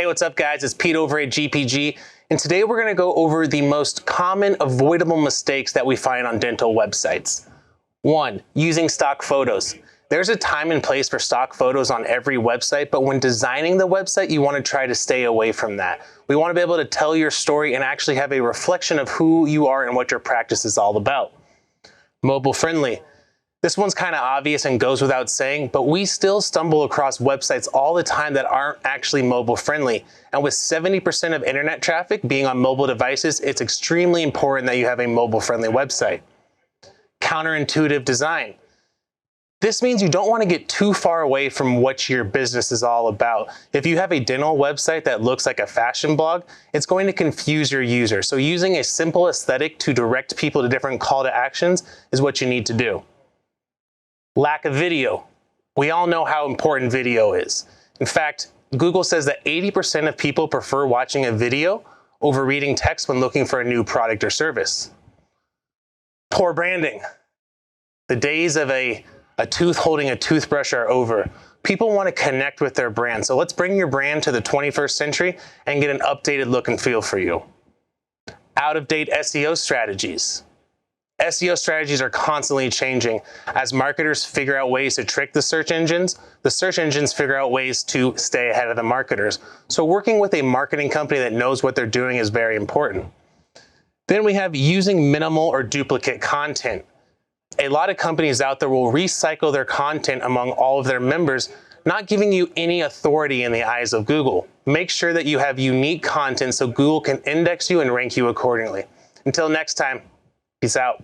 Hey, what's up guys? It's Pete over at GPG, and today we're going to go over the most common avoidable mistakes that we find on dental websites. 1. Using stock photos. There's a time and place for stock photos on every website, but when designing the website, you want to try to stay away from that. We want to be able to tell your story and actually have a reflection of who you are and what your practice is all about. Mobile-friendly. This one's kind of obvious and goes without saying, but we still stumble across websites all the time that aren't actually mobile friendly. And with 70% of internet traffic being on mobile devices, it's extremely important that you have a mobile friendly website. Counterintuitive design. This means you don't want to get too far away from what your business is all about. If you have a dental website that looks like a fashion blog, it's going to confuse your user. So using a simple aesthetic to direct people to different call to actions is what you need to do. Lack of video. We all know how important video is. In fact, Google says that 80% of people prefer watching a video over reading text when looking for a new product or service. Poor branding. The days of a tooth holding a toothbrush are over. People want to connect with their brand. So let's bring your brand to the 21st century and get an updated look and feel for you. Out-of-date SEO strategies. SEO strategies are constantly changing. As marketers figure out ways to trick the search engines figure out ways to stay ahead of the marketers. So working with a marketing company that knows what they're doing is very important. Then we have using minimal or duplicate content. A lot of companies out there will recycle their content among all of their members, not giving you any authority in the eyes of Google. Make sure that you have unique content so Google can index you and rank you accordingly. Until next time, peace out.